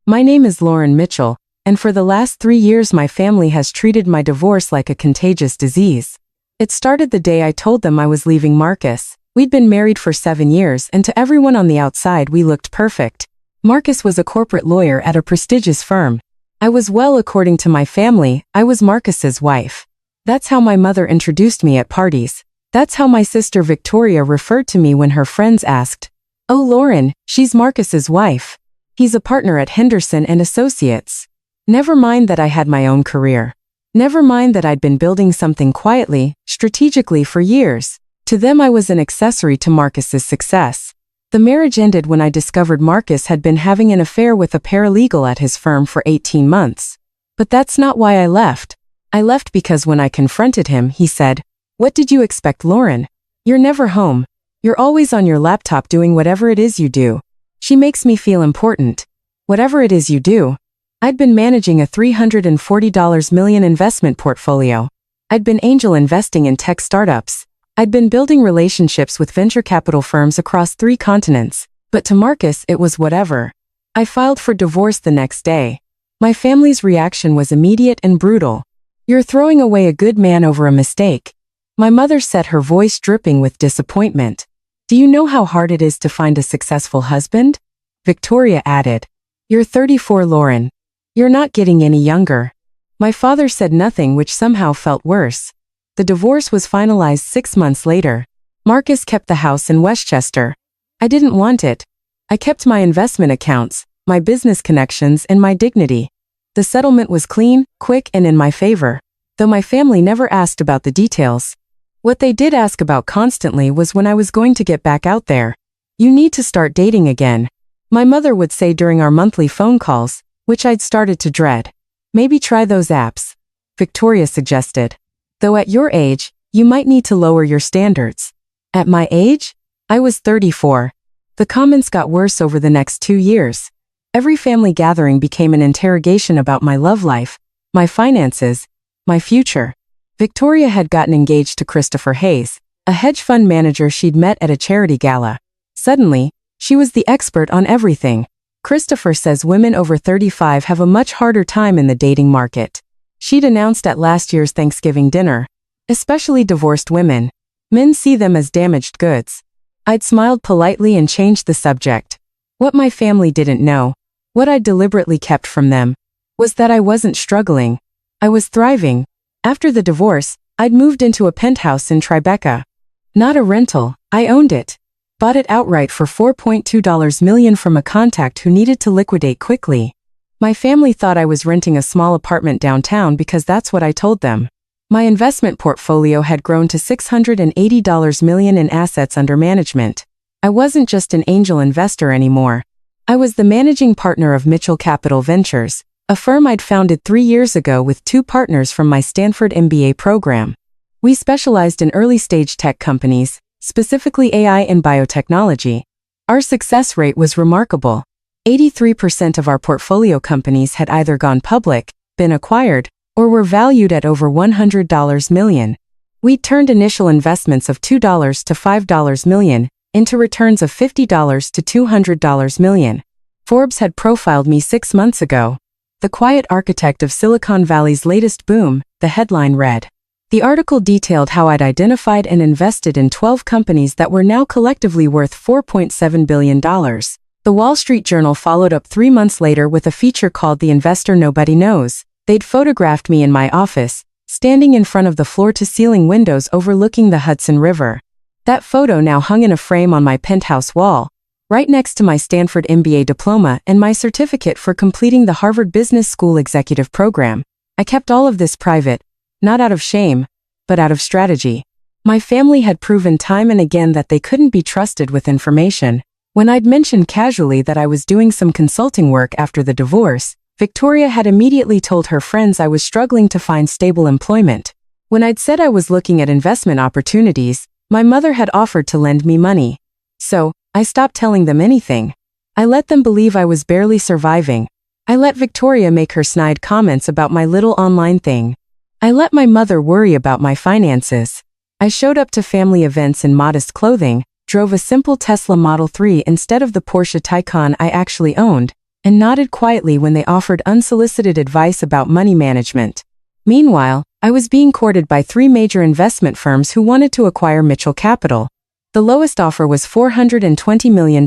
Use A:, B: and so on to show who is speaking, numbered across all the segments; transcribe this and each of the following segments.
A: My name is Lauren Mitchell, and for the last 3 years my family has treated my divorce like a contagious disease. It started the day I told them I was leaving Marcus. We'd been married for 7 years, and to everyone on the outside we looked perfect. Marcus was a corporate lawyer at a prestigious firm. I was, well, according to my family, I was Marcus's wife. That's how my mother introduced me at parties. That's how my sister Victoria referred to me when her friends asked, "Oh, Lauren, she's Marcus's wife. He's a partner at Henderson and Associates." Never mind that I had my own career. Never mind that I'd been building something quietly, strategically for years. To them I was an accessory to Marcus's success. The marriage ended when I discovered Marcus had been having an affair with a paralegal at his firm for 18 months. But that's not why I left. I left because when I confronted him, he said, "What did you expect, Lauren? You're never home. You're always on your laptop doing whatever it is you do. She makes me feel important. Whatever it is you do." I'd been managing a $340 million investment portfolio. I'd been angel investing in tech startups. I'd been building relationships with venture capital firms across 3 continents. But to Marcus it was whatever. I filed for divorce the next day. My family's reaction was immediate and brutal. "You're throwing away a good man over a mistake." My mother said, her voice dripping with disappointment. "Do you know how hard it is to find a successful husband?" Victoria added, "You're 34, Lauren. You're not getting any younger." My father said nothing, which somehow felt worse. The divorce was finalized 6 months later. Marcus kept the house in Westchester. I didn't want it. I kept my investment accounts, my business connections, and my dignity. The settlement was clean, quick, and in my favor, though my family never asked about the details. What they did ask about constantly was when I was going to get back out there. "You need to start dating again," my mother would say during our monthly phone calls, which I'd started to dread. "Maybe try those apps," Victoria suggested. "Though at your age, you might need to lower your standards." At my age? I was 34. The comments got worse over the next 2 years. Every family gathering became an interrogation about my love life, my finances, my future. Victoria had gotten engaged to Christopher Hayes, a hedge fund manager she'd met at a charity gala. Suddenly, she was the expert on everything. Christopher says women over 35 have a much harder time in the dating market. She'd announced at last year's Thanksgiving dinner, especially divorced women. Men see them as damaged goods. I'd smiled politely and changed the subject. What my family didn't know, what I'd deliberately kept from them, was that I wasn't struggling. I was thriving. After the divorce, I'd moved into a penthouse in Tribeca. Not a rental, I owned it. Bought it outright for $4.2 million from a contact who needed to liquidate quickly. My family thought I was renting a small apartment downtown because that's what I told them. My investment portfolio had grown to $680 million in assets under management. I wasn't just an angel investor anymore. I was the managing partner of Mitchell Capital Ventures, a firm I'd founded 3 years ago with 2 partners from my Stanford MBA program. We specialized in early-stage tech companies, specifically AI and biotechnology. Our success rate was remarkable. 83% of our portfolio companies had either gone public, been acquired, or were valued at over $100 million. We turned initial investments of $2 to $5 million into returns of $50 to $200 million. Forbes had profiled me 6 months ago. "The quiet architect of Silicon Valley's latest boom," the headline read. The article detailed how I'd identified and invested in 12 companies that were now collectively worth $4.7 billion. The Wall Street Journal followed up 3 months later with a feature called "The Investor Nobody Knows." They'd photographed me in my office, standing in front of the floor-to-ceiling windows overlooking the Hudson River. That photo now hung in a frame on my penthouse wall, right next to my Stanford MBA diploma and my certificate for completing the Harvard Business School executive program. I kept all of this private, not out of shame, but out of strategy. My family had proven time and again that they couldn't be trusted with information. When I'd mentioned casually that I was doing some consulting work after the divorce, Victoria had immediately told her friends I was struggling to find stable employment. When I'd said I was looking at investment opportunities, my mother had offered to lend me money. So, I stopped telling them anything. I let them believe I was barely surviving. I let Victoria make her snide comments about my little online thing. I let my mother worry about my finances. I showed up to family events in modest clothing, drove a simple Tesla Model 3 instead of the Porsche Taycan I actually owned, and nodded quietly when they offered unsolicited advice about money management. Meanwhile, I was being courted by 3 major investment firms who wanted to acquire Mitchell Capital. The lowest offer was $420 million.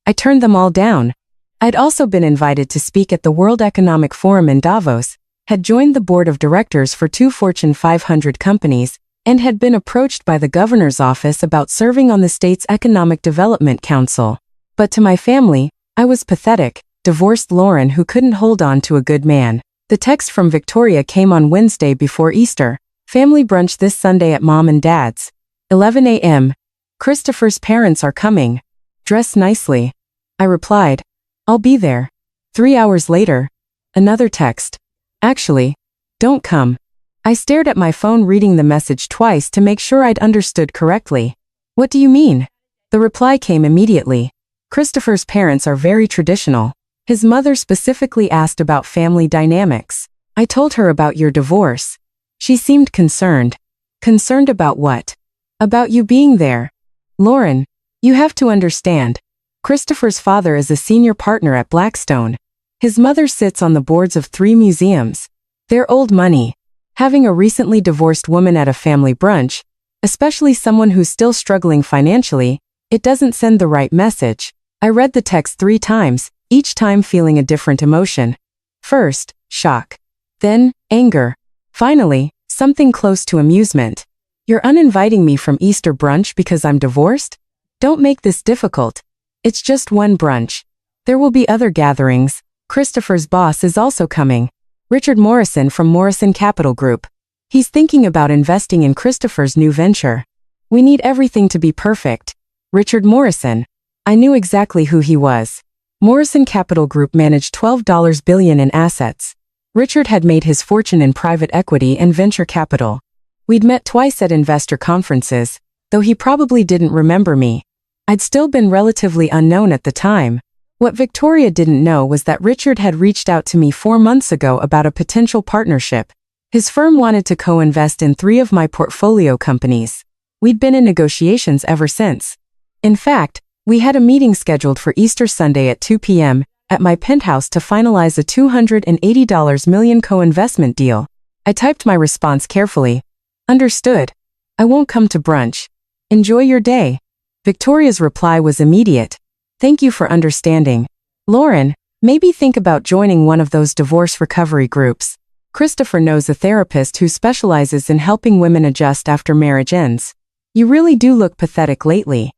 A: I turned them all down. I'd also been invited to speak at the World Economic Forum in Davos, had joined the board of directors for 2 Fortune 500 companies, and had been approached by the governor's office about serving on the state's Economic Development Council. But to my family, I was pathetic, divorced Lauren who couldn't hold on to a good man. The text from Victoria came on Wednesday before Easter. Family brunch this Sunday at Mom and Dad's. 11 a.m. Christopher's parents are coming. Dress nicely. I replied, I'll be there. 3 hours later, another text. Actually, don't come. I stared at my phone reading the message twice to make sure I'd understood correctly. What do you mean? The reply came immediately. Christopher's parents are very traditional. His mother specifically asked about family dynamics. I told her about your divorce. She seemed concerned. Concerned about what? About you being there. Lauren, you have to understand. Christopher's father is a senior partner at Blackstone. His mother sits on the boards of 3 museums. They're old money. Having a recently divorced woman at a family brunch, especially someone who's still struggling financially, it doesn't send the right message. I read the text 3 times, each time feeling a different emotion. First, shock. Then, anger. Finally, something close to amusement. You're uninviting me from Easter brunch because I'm divorced? Don't make this difficult. It's just one brunch. There will be other gatherings. Christopher's boss is also coming. Richard Morrison from Morrison Capital Group. He's thinking about investing in Christopher's new venture. We need everything to be perfect. Richard Morrison. I knew exactly who he was. Morrison Capital Group managed $12 billion in assets. Richard had made his fortune in private equity and venture capital. We'd met twice at investor conferences, though he probably didn't remember me. I'd still been relatively unknown at the time. What Victoria didn't know was that Richard had reached out to me 4 months ago about a potential partnership. His firm wanted to co-invest in 3 of my portfolio companies. We'd been in negotiations ever since. In fact, we had a meeting scheduled for Easter Sunday at 2 p.m. at my penthouse to finalize a $280 million co-investment deal. I typed my response carefully. Understood. I won't come to brunch. Enjoy your day. Victoria's reply was immediate. Thank you for understanding. Lauren, maybe think about joining one of those divorce recovery groups. Christopher knows a therapist who specializes in helping women adjust after marriage ends. You really do look pathetic lately.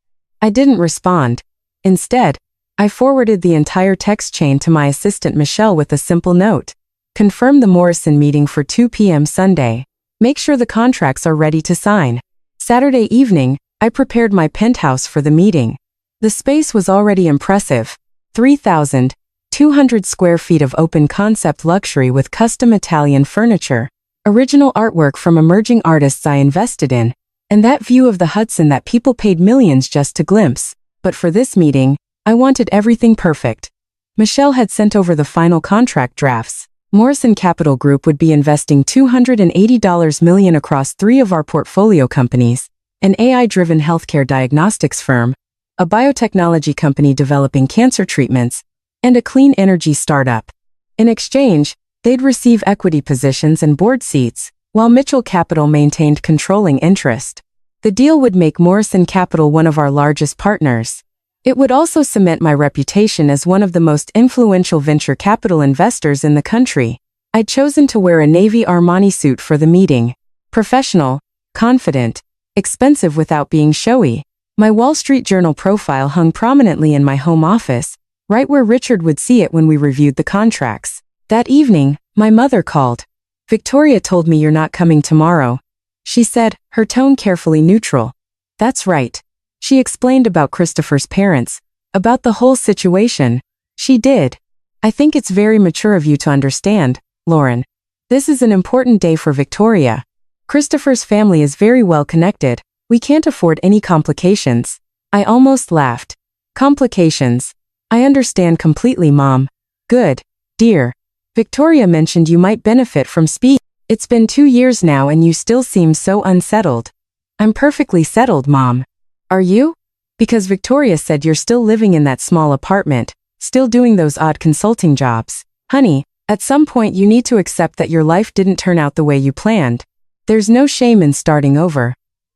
A: I didn't respond. Instead, I forwarded the entire text chain to my assistant Michelle with a simple note. Confirm the Morrison meeting for 2 p.m. Sunday. Make sure the contracts are ready to sign. Saturday evening, I prepared my penthouse for the meeting. The space was already impressive. 3,200 square feet of open-concept luxury with custom Italian furniture, original artwork from emerging artists I invested in, and that view of the Hudson that people paid millions just to glimpse. But for this meeting, I wanted everything perfect. Michelle had sent over the final contract drafts. Morrison Capital Group would be investing $280 million across 3 of our portfolio companies, an AI-driven healthcare diagnostics firm, a biotechnology company developing cancer treatments, and a clean energy startup. In exchange, they'd receive equity positions and board seats, while Mitchell Capital maintained controlling interest. The deal would make Morrison Capital one of our largest partners. It would also cement my reputation as one of the most influential venture capital investors in the country. I'd chosen to wear a navy Armani suit for the meeting. Professional, confident, expensive without being showy. My Wall Street Journal profile hung prominently in my home office, right where Richard would see it when we reviewed the contracts. That evening, my mother called. Victoria told me you're not coming tomorrow. She said, her tone carefully neutral. That's right. She explained about Christopher's parents, about the whole situation. She did. I think it's very mature of you to understand, Lauren. This is an important day for Victoria. Christopher's family is very well connected. We can't afford any complications. I almost laughed. Complications. I understand completely, Mom. Good, dear. Victoria mentioned you might benefit from speaking. It's been 2 years now and you still seem so unsettled. I'm perfectly settled, Mom. Are you? Because Victoria said you're still living in that small apartment, still doing those odd consulting jobs. Honey, at some point you need to accept that your life didn't turn out the way you planned. There's no shame in starting over.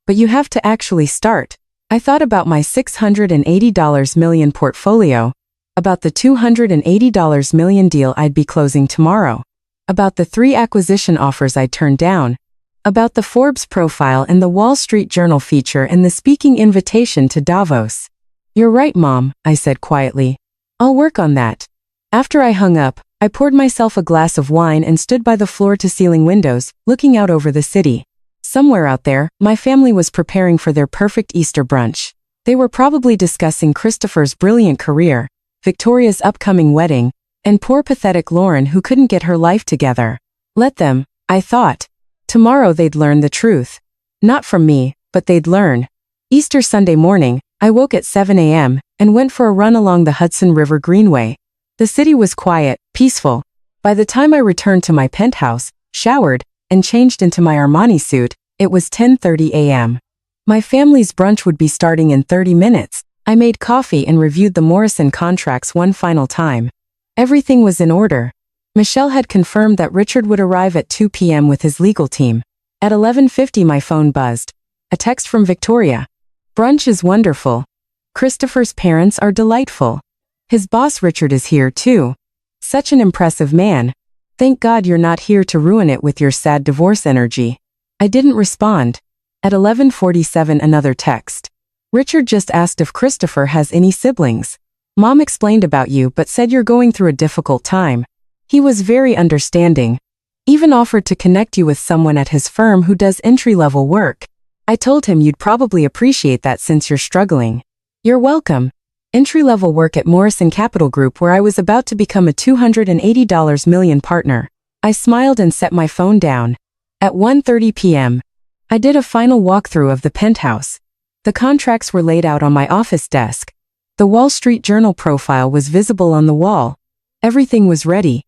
A: But you have to actually start. I thought about my $680 million portfolio, about the $280 million deal I'd be closing tomorrow, about the 3 acquisition offers I'd turned down, about the Forbes profile and the Wall Street Journal feature and the speaking invitation to Davos. You're right, Mom, I said quietly. I'll work on that. After I hung up, I poured myself a glass of wine and stood by the floor-to-ceiling windows, looking out over the city. Somewhere out there, my family was preparing for their perfect Easter brunch. They were probably discussing Christopher's brilliant career, Victoria's upcoming wedding, and poor pathetic Lauren who couldn't get her life together. Let them, I thought. Tomorrow they'd learn the truth. Not from me, but they'd learn. Easter Sunday morning, I woke at 7 a.m. and went for a run along the Hudson River Greenway. The city was quiet, peaceful. By the time I returned to my penthouse, showered, and changed into my Armani suit, it was 10:30 a.m. My family's brunch would be starting in 30 minutes. I made coffee and reviewed the Morrison contracts one final time. Everything was in order. Michelle had confirmed that Richard would arrive at 2 p.m. with his legal team. At 11:50 my phone buzzed. A text from Victoria. Brunch is wonderful. Christopher's parents are delightful. His boss Richard is here too. Such an impressive man. Thank God you're not here to ruin it with your sad divorce energy. I didn't respond. At 11:47 another text. Richard just asked if Christopher has any siblings. Mom explained about you but said you're going through a difficult time. He was very understanding. Even offered to connect you with someone at his firm who does entry-level work. I told him you'd probably appreciate that since you're struggling. You're welcome. Entry-level work at Morrison Capital Group where I was about to become a $280 million partner. I smiled and set my phone down. At 1:30 p.m., I did a final walkthrough of the penthouse. The contracts were laid out on my office desk. The Wall Street Journal profile was visible on the wall. Everything was ready.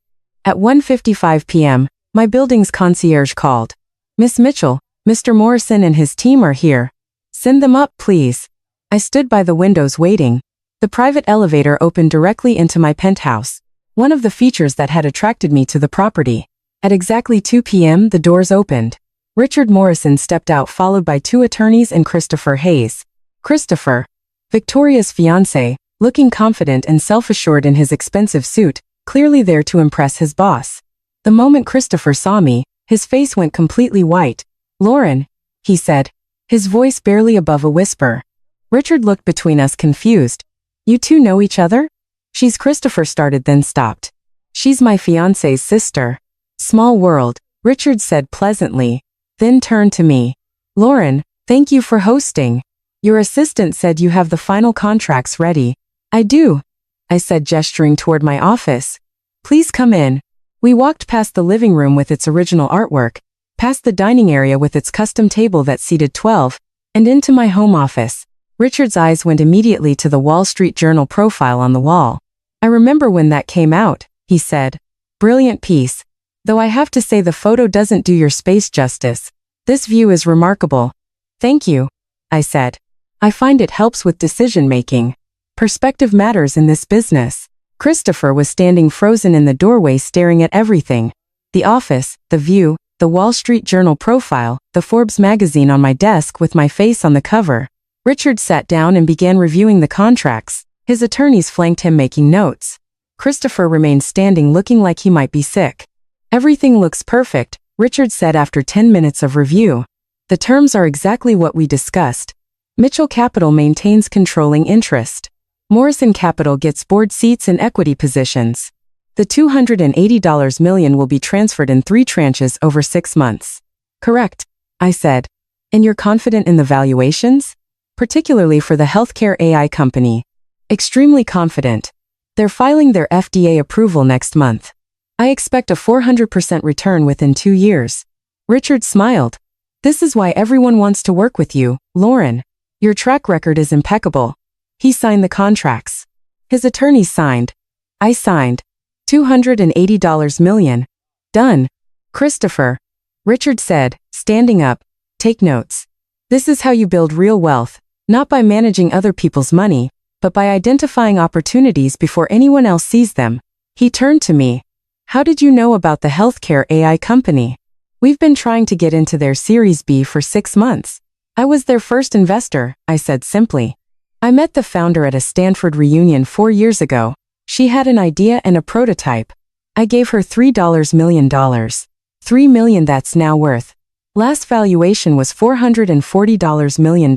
A: At 1:55 p.m., my building's concierge called. Miss Mitchell, Mr. Morrison and his team are here. Send them up, please. I stood by the windows waiting. The private elevator opened directly into my penthouse, one of the features that had attracted me to the property. At exactly 2 p.m. the doors opened. Richard Morrison stepped out followed by 2 attorneys and Christopher Hayes. Christopher, Victoria's fiancé, looking confident and self-assured in his expensive suit, clearly there to impress his boss. The moment Christopher saw me, his face went completely white. Lauren, he said, his voice barely above a whisper. Richard looked between us confused. You two know each other? She's Christopher started then stopped. She's my fiancé's sister. Small world, Richard said pleasantly, then turned to me. Lauren, thank you for hosting. Your assistant said you have the final contracts ready. I do, I said gesturing toward my office. Please come in. We walked past the living room with its original artwork, past the dining area with its custom table that seated 12, and into my home office. Richard's eyes went immediately to the Wall Street Journal profile on the wall. I remember when that came out, he said. Brilliant piece. Though I have to say the photo doesn't do your space justice. This view is remarkable. Thank you, I said. I find it helps with decision-making. Perspective matters in this business. Christopher was standing frozen in the doorway staring at everything. The office, the view, the Wall Street Journal profile, the Forbes magazine on my desk with my face on the cover. Richard sat down and began reviewing the contracts. His attorneys flanked him making notes. Christopher remained standing looking like he might be sick. Everything looks perfect, Richard said after 10 minutes of review. The terms are exactly what we discussed. Mitchell Capital maintains controlling interest. Morrison Capital gets board seats and equity positions. The $280 million will be transferred in 3 tranches over 6 months. Correct, I said. And you're confident in the valuations? Particularly for the healthcare AI company. Extremely confident. They're filing their FDA approval next month. I expect a 400% return within 2 years. Richard smiled. This is why everyone wants to work with you, Lauren. Your track record is impeccable. He signed the contracts. His attorneys signed. I signed. $280 million. Done. Christopher, Richard said, standing up, take notes. This is how you build real wealth, not by managing other people's money, but by identifying opportunities before anyone else sees them. He turned to me. How did you know about the healthcare AI company? We've been trying to get into their Series B for 6 months. I was their first investor, I said simply. I met the founder at a Stanford reunion 4 years ago. She had an idea and a prototype. I gave her $3 million. $3 million that's now worth. Last valuation was $440 million.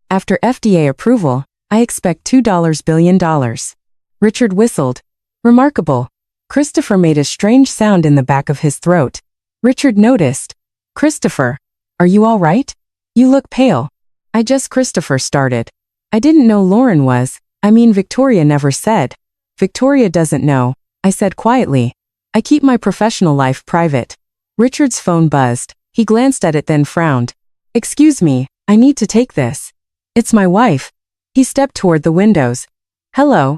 A: After FDA approval, I expect $2 billion. Richard whistled. Remarkable. Christopher made a strange sound in the back of his throat. Richard noticed. Christopher, are you all right? You look pale. Christopher started. I didn't know Lauren was, Victoria never said. Victoria doesn't know, I said quietly. I keep my professional life private. Richard's phone buzzed. He glanced at it then frowned. Excuse me, I need to take this. It's my wife. He stepped toward the windows. Hello.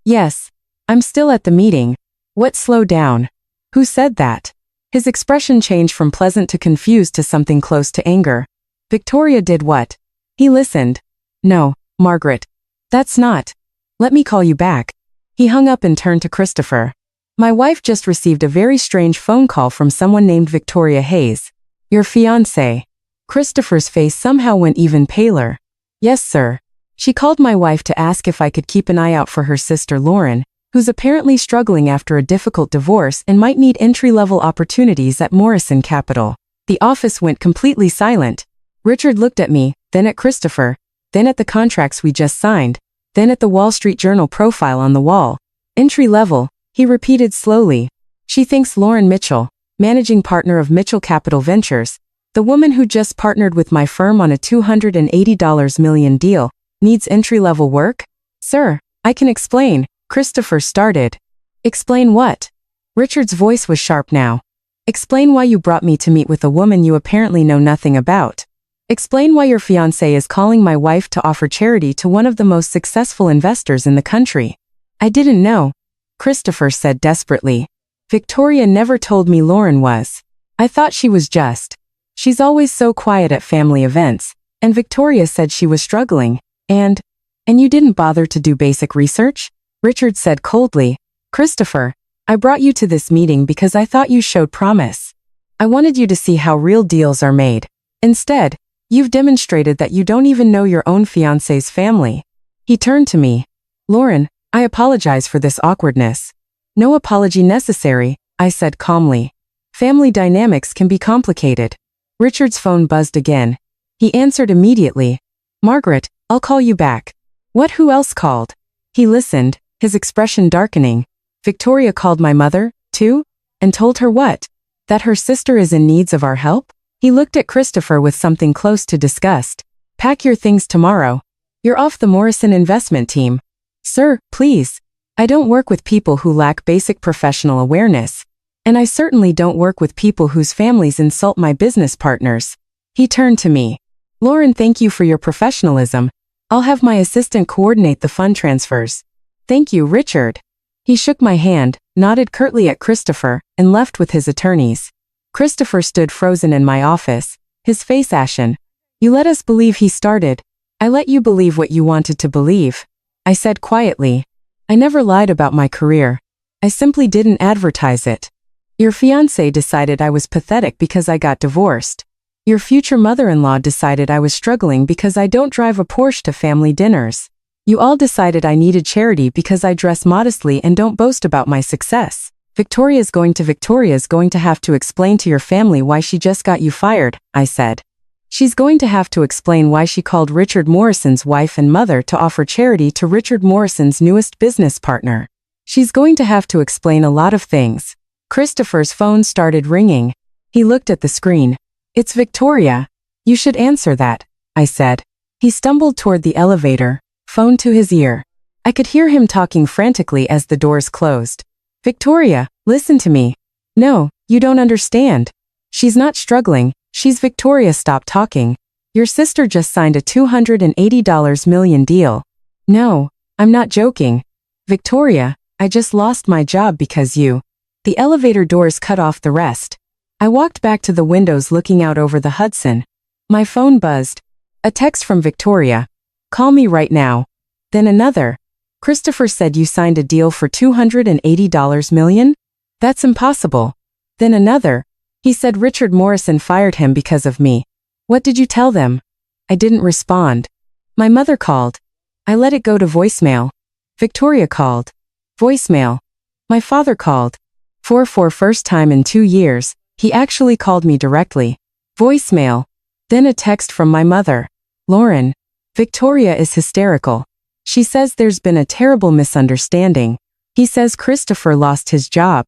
A: Yes. I'm still at the meeting. What slow down? Who said that? His expression changed from pleasant to confused to something close to anger. Victoria did what? He listened. No, Margaret. That's not. Let me call you back. He hung up and turned to Christopher. My wife just received a very strange phone call from someone named Victoria Hayes. Your fiancé. Christopher's face somehow went even paler. Yes, sir. She called my wife to ask if I could keep an eye out for her sister Lauren, who's apparently struggling after a difficult divorce and might need entry-level opportunities at Morrison Capital. The office went completely silent. Richard looked at me, then at Christopher, then at the contracts we just signed, then at the Wall Street Journal profile on the wall. Entry-level, he repeated slowly. She thinks Lauren Mitchell, managing partner of Mitchell Capital Ventures, the woman who just partnered with my firm on a $280 million deal, needs entry-level work? Sir, I can explain, Christopher started. Explain what? Richard's voice was sharp now. Explain why you brought me to meet with a woman you apparently know nothing about. Explain why your fiancé is calling my wife to offer charity to one of the most successful investors in the country. I didn't know, Christopher said desperately. Victoria never told me Lauren was. I thought she was just. She's always so quiet at family events, and Victoria said she was struggling, and you didn't bother to do basic research? Richard said coldly. Christopher, I brought you to this meeting because I thought you showed promise. I wanted you to see how real deals are made. Instead, you've demonstrated that you don't even know your own fiancé's family. He turned to me. Lauren, I apologize for this awkwardness. No apology necessary, I said calmly. Family dynamics can be complicated. Richard's phone buzzed again. He answered immediately. Margaret, I'll call you back. What, who else called? He listened, his expression darkening. Victoria called my mother, too? And told her what? That her sister is in need of our help? He looked at Christopher with something close to disgust. Pack your things tomorrow. You're off the Morrison investment team. Sir, please. I don't work with people who lack basic professional awareness. And I certainly don't work with people whose families insult my business partners. He turned to me. Lauren, thank you for your professionalism. I'll have my assistant coordinate the fund transfers. Thank you, Richard. He shook my hand, nodded curtly at Christopher, and left with his attorneys. Christopher stood frozen in my office, his face ashen. You let us believe he started. I let you believe what you wanted to believe. I said quietly. I never lied about my career. I simply didn't advertise it. Your fiancé decided I was pathetic because I got divorced. Your future mother-in-law decided I was struggling because I don't drive a Porsche to family dinners. You all decided I needed charity because I dress modestly and don't boast about my success. Victoria's going to have to explain to your family why she just got you fired, I said. She's going to have to explain why she called Richard Morrison's wife and mother to offer charity to Richard Morrison's newest business partner. She's going to have to explain a lot of things. Christopher's phone started ringing. He looked at the screen. It's Victoria. You should answer that, I said. He stumbled toward the elevator, phone to his ear. I could hear him talking frantically as the doors closed. Victoria, listen to me. No, you don't understand. She's not struggling. She's Victoria. Stop talking. Your sister just signed a $280 million deal. No, I'm not joking. Victoria, I just lost my job because you. The elevator doors cut off the rest. I walked back to the windows looking out over the Hudson. My phone buzzed. A text from Victoria. Call me right now. Then another. Christopher said you signed a deal for $280 million? That's impossible. Then another. He said Richard Morrison fired him because of me. What did you tell them? I didn't respond. My mother called. I let it go to voicemail. Victoria called. Voicemail. My father called. For first time in 2 years, he actually called me directly. Voicemail. Then a text from my mother. Lauren. Victoria is hysterical. She says there's been a terrible misunderstanding. He says Christopher lost his job.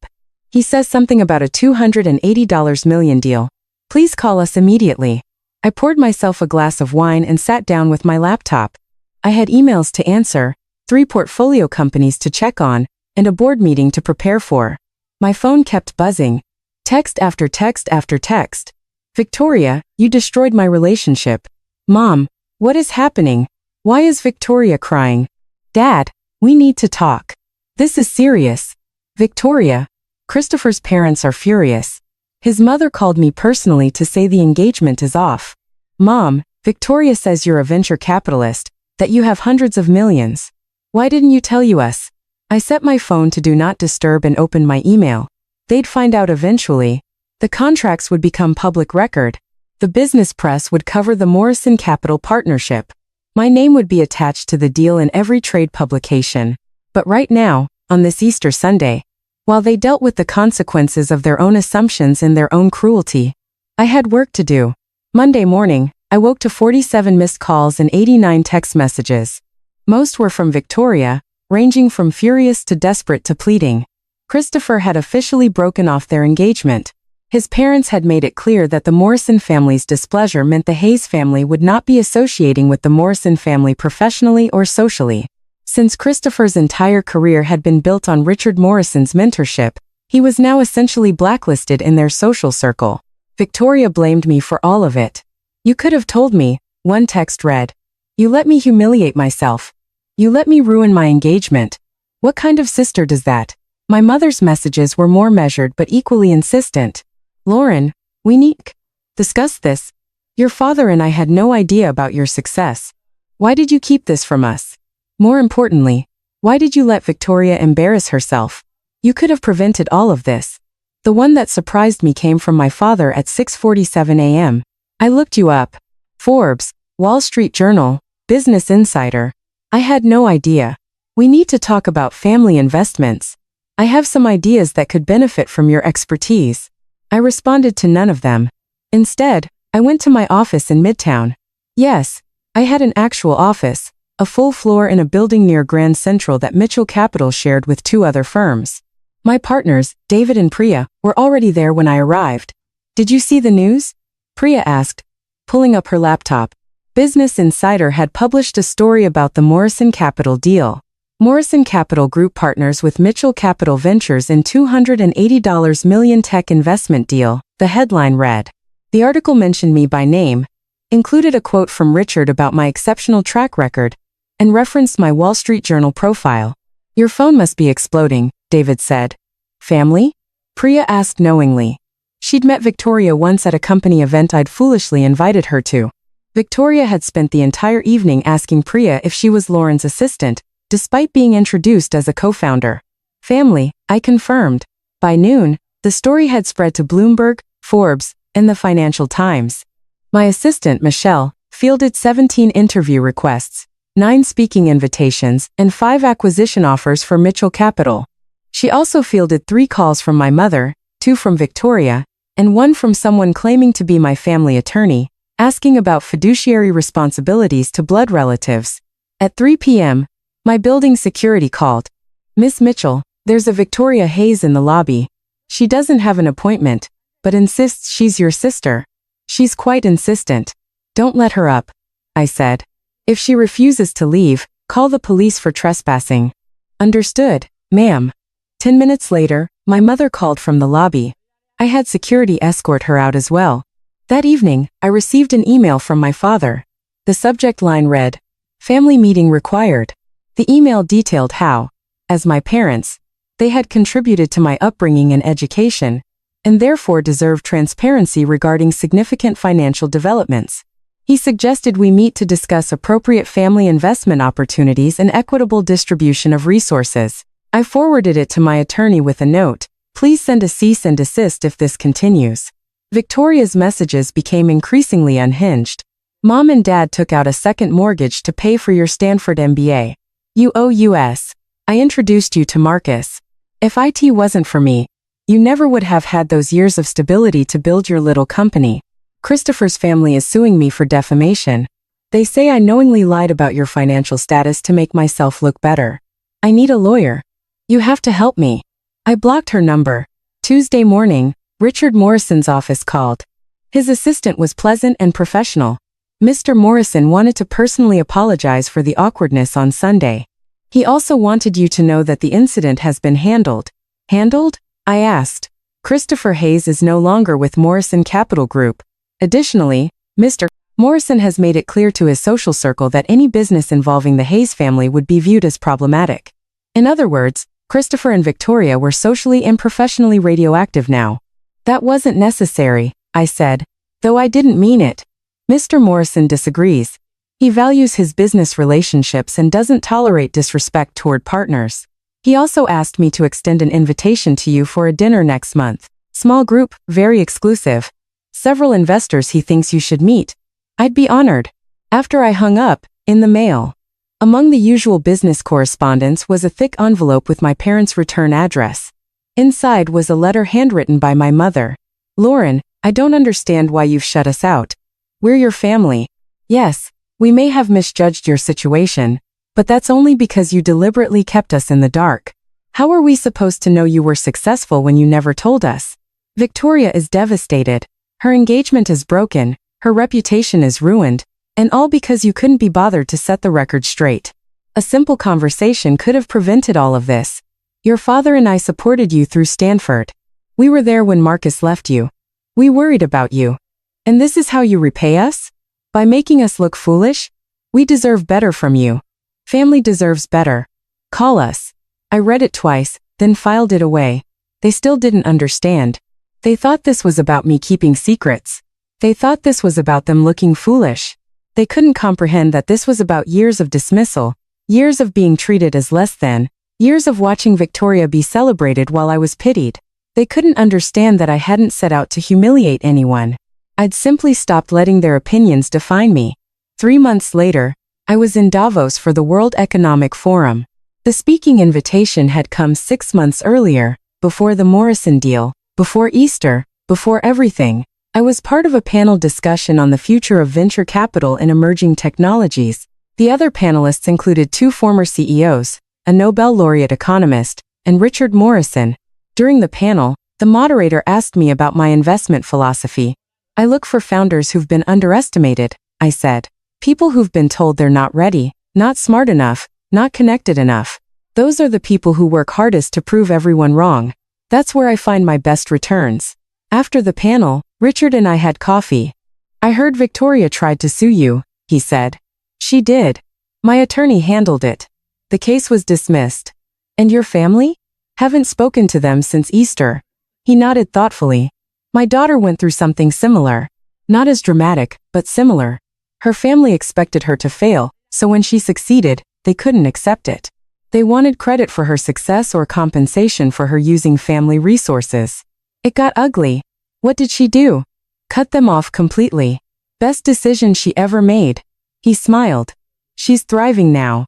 A: He says something about a $280 million deal. Please call us immediately. I poured myself a glass of wine and sat down with my laptop. I had emails to answer, 3 portfolio companies to check on, and a board meeting to prepare for. My phone kept buzzing. Text after text after text. Victoria, you destroyed my relationship. Mom, what is happening? Why is Victoria crying? Dad, we need to talk. This is serious. Victoria, Christopher's parents are furious. His mother called me personally to say the engagement is off. Mom, Victoria says you're a venture capitalist, that you have hundreds of millions. Why didn't you tell us? I set my phone to do not disturb and opened my email. They'd find out eventually. The contracts would become public record. The business press would cover the Morrison Capital partnership. My name would be attached to the deal in every trade publication. But right now, on this Easter Sunday, while they dealt with the consequences of their own assumptions and their own cruelty, I had work to do. Monday morning, I woke to 47 missed calls and 89 text messages. Most were from Victoria, ranging from furious to desperate to pleading. Christopher had officially broken off their engagement. His parents had made it clear that the Morrison family's displeasure meant the Hayes family would not be associating with the Morrison family professionally or socially. Since Christopher's entire career had been built on Richard Morrison's mentorship, he was now essentially blacklisted in their social circle. Victoria blamed me for all of it. You could have told me, one text read. You let me humiliate myself. You let me ruin my engagement. What kind of sister does that? My mother's messages were more measured but equally insistent. Lauren, we need to discuss this. Your father and I had no idea about your success. Why did you keep this from us? More importantly, why did you let Victoria embarrass herself? You could have prevented all of this. The one that surprised me came from my father at 6:47 a.m. I looked you up. Forbes, Wall Street Journal, Business Insider. I had no idea. We need to talk about family investments. I have some ideas that could benefit from your expertise. I responded to none of them. Instead, I went to my office in Midtown. Yes, I had an actual office, a full floor in a building near Grand Central that Mitchell Capital shared with 2 other firms. My partners, David and Priya, were already there when I arrived. Did you see the news? Priya asked, pulling up her laptop. Business Insider had published a story about the Morrison Capital deal. Morrison Capital Group partners with Mitchell Capital Ventures in $280 million tech investment deal, the headline read. The article mentioned me by name, included a quote from Richard about my exceptional track record, and referenced my Wall Street Journal profile. Your phone must be exploding, David said. Family? Priya asked knowingly. She'd met Victoria once at a company event I'd foolishly invited her to. Victoria had spent the entire evening asking Priya if she was Lauren's assistant, despite being introduced as a co-founder. Family, I confirmed. By noon, the story had spread to Bloomberg, Forbes, and the Financial Times. My assistant, Michelle, fielded 17 interview requests, 9 speaking invitations, and 5 acquisition offers for Mitchell Capital. She also fielded 3 calls from my mother, 2 from Victoria, and 1 from someone claiming to be my family attorney, asking about fiduciary responsibilities to blood relatives. At 3 p.m., my building security called. Miss Mitchell, there's a Victoria Hayes in the lobby. She doesn't have an appointment, but insists she's your sister. She's quite insistent. Don't let her up, I said. If she refuses to leave, call the police for trespassing. Understood, ma'am. 10 minutes later, my mother called from the lobby. I had security escort her out as well. That evening, I received an email from my father. The subject line read, "Family meeting required." The email detailed how, as my parents, they had contributed to my upbringing and education, and therefore deserved transparency regarding significant financial developments. He suggested we meet to discuss appropriate family investment opportunities and equitable distribution of resources. I forwarded it to my attorney with a note. Please send a cease and desist if this continues. Victoria's messages became increasingly unhinged. Mom and Dad took out a second mortgage to pay for your Stanford MBA. You owe US. I introduced you to Marcus. If IT wasn't for me, you never would have had those years of stability to build your little company. Christopher's family is suing me for defamation. They say I knowingly lied about your financial status to make myself look better. I need a lawyer. You have to help me. I blocked her number. Tuesday morning, Richard Morrison's office called. His assistant was pleasant and professional. Mr. Morrison wanted to personally apologize for the awkwardness on Sunday. He also wanted you to know that the incident has been handled. Handled? I asked. Christopher Hayes is no longer with Morrison Capital Group. Additionally, Mr. Morrison has made it clear to his social circle that any business involving the Hayes family would be viewed as problematic. In other words, Christopher and Victoria were socially and professionally radioactive now. That wasn't necessary, I said, though I didn't mean it. Mr. Morrison disagrees. He values his business relationships and doesn't tolerate disrespect toward partners. He also asked me to extend an invitation to you for a dinner next month. Small group, very exclusive. Several investors he thinks you should meet. I'd be honored. After I hung up, in the mail. Among the usual business correspondence was a thick envelope with my parents' return address. Inside was a letter handwritten by my mother. Lauren, I don't understand why you've shut us out. We're your family. Yes, we may have misjudged your situation, but that's only because you deliberately kept us in the dark. How are we supposed to know you were successful when you never told us? Victoria is devastated. Her engagement is broken, her reputation is ruined, and all because you couldn't be bothered to set the record straight. A simple conversation could have prevented all of this. Your father and I supported you through Stanford. We were there when Marcus left you. We worried about you. And this is how you repay us? By making us look foolish? We deserve better from you. Family deserves better. Call us. I read it twice, then filed it away. They still didn't understand. They thought this was about me keeping secrets. They thought this was about them looking foolish. They couldn't comprehend that this was about years of dismissal, years of being treated as less than, years of watching Victoria be celebrated while I was pitied. They couldn't understand that I hadn't set out to humiliate anyone. I'd simply stopped letting their opinions define me. 3 months later, I was in Davos for the World Economic Forum. The speaking invitation had come 6 months earlier, before the Morrison deal, before Easter, before everything. I was part of a panel discussion on the future of venture capital in emerging technologies. The other panelists included 2 former CEOs, a Nobel laureate economist, and Richard Morrison. During the panel, the moderator asked me about my investment philosophy. I look for founders who've been underestimated, I said. People who've been told they're not ready, not smart enough, not connected enough. Those are the people who work hardest to prove everyone wrong. That's where I find my best returns. After the panel, Richard and I had coffee. I heard Victoria tried to sue you, he said. She did. My attorney handled it. The case was dismissed. And your family? Haven't spoken to them since Easter. He nodded thoughtfully. My daughter went through something similar. Not as dramatic, but similar. Her family expected her to fail, so when she succeeded, they couldn't accept it. They wanted credit for her success or compensation for her using family resources. It got ugly. What did she do? Cut them off completely. Best decision she ever made. He smiled. She's thriving now.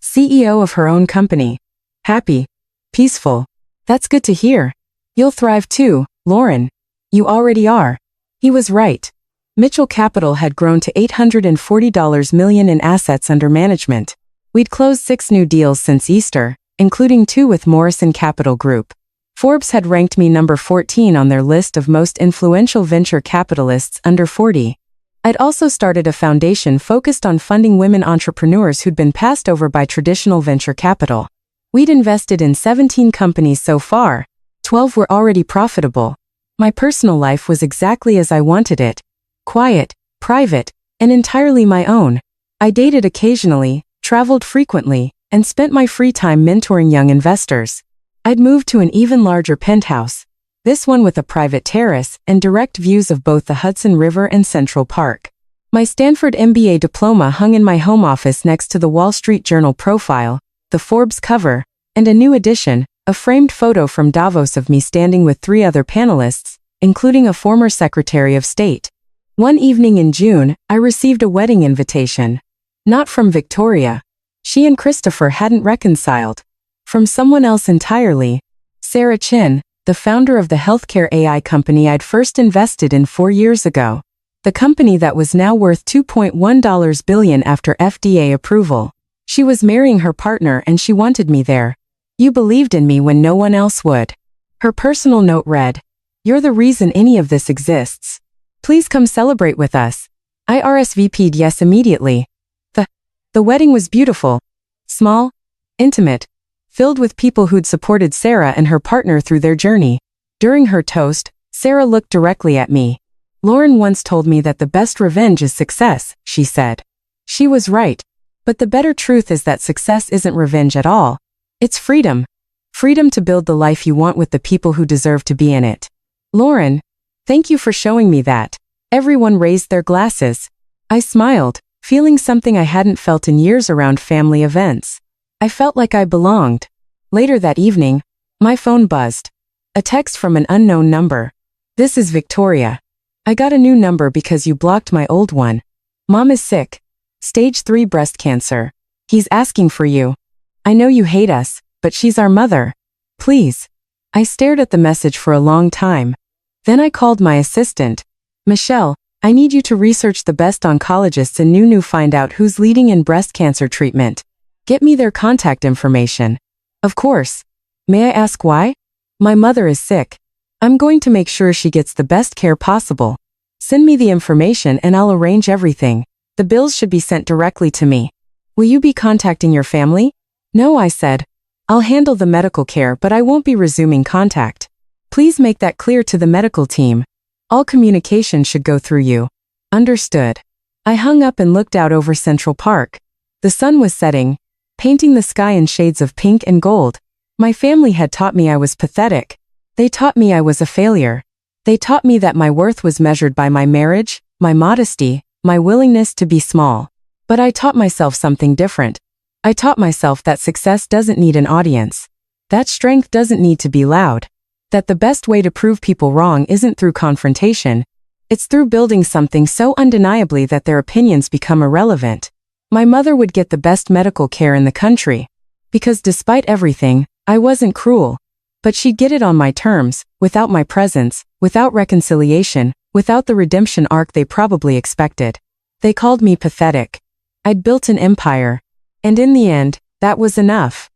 A: CEO of her own company. Happy. Peaceful. That's good to hear. You'll thrive too, Lauren. You already are. He was right. Mitchell Capital had grown to $840 million in assets under management. We'd closed 6 new deals since Easter, including 2 with Morrison Capital Group. Forbes had ranked me number 14 on their list of most influential venture capitalists under 40. I'd also started a foundation focused on funding women entrepreneurs who'd been passed over by traditional venture capital. We'd invested in 17 companies so far. 12 were already profitable. My personal life was exactly as I wanted it. Quiet, private, and entirely my own. I dated occasionally, traveled frequently, and spent my free time mentoring young investors. I'd moved to an even larger penthouse, this one with a private terrace and direct views of both the Hudson River and Central Park. My Stanford MBA diploma hung in my home office next to the Wall Street Journal profile, the Forbes cover, and a new edition, a framed photo from Davos of me standing with 3 other panelists, including a former Secretary of State. One evening in June, I received a wedding invitation. Not from Victoria. She and Christopher hadn't reconciled. From someone else entirely. Sarah Chin, the founder of the healthcare AI company I'd first invested in 4 years ago. The company that was now worth $2.1 billion after FDA approval. She was marrying her partner and she wanted me there. You believed in me when no one else would. Her personal note read, "You're the reason any of this exists. Please come celebrate with us." I RSVP'd yes immediately. The wedding was beautiful. Small, intimate, filled with people who'd supported Sarah and her partner through their journey. During her toast, Sarah looked directly at me. "Lauren once told me that the best revenge is success," she said. She was right. But the better truth is that success isn't revenge at all. It's freedom. Freedom to build the life you want with the people who deserve to be in it. "Lauren, thank you for showing me that." Everyone raised their glasses. I smiled, feeling something I hadn't felt in years around family events. I felt like I belonged. Later that evening, my phone buzzed. A text from an unknown number. "This is Victoria. I got a new number because you blocked my old one. Mom is sick. Stage 3 breast cancer. He's asking for you. I know you hate us, but she's our mother. Please." I stared at the message for a long time. Then I called my assistant. "Michelle, I need you to research the best oncologists in Nunu, find out who's leading in breast cancer treatment. Get me their contact information." "Of course. May I ask why?" "My mother is sick. I'm going to make sure she gets the best care possible. Send me the information and I'll arrange everything. The bills should be sent directly to me." "Will you be contacting your family?" "No," I said. "I'll handle the medical care, but I won't be resuming contact. Please make that clear to the medical team. All communication should go through you." "Understood." I hung up and looked out over Central Park. The sun was setting, painting the sky in shades of pink and gold. My family had taught me I was pathetic. They taught me I was a failure. They taught me that my worth was measured by my marriage, my modesty, my willingness to be small. But I taught myself something different. I taught myself that success doesn't need an audience. That strength doesn't need to be loud. That the best way to prove people wrong isn't through confrontation. It's through building something so undeniably that their opinions become irrelevant. My mother would get the best medical care in the country. Because despite everything, I wasn't cruel. But she'd get it on my terms, without my presence, without reconciliation, without the redemption arc they probably expected. They called me pathetic. I'd built an empire. And in the end, that was enough.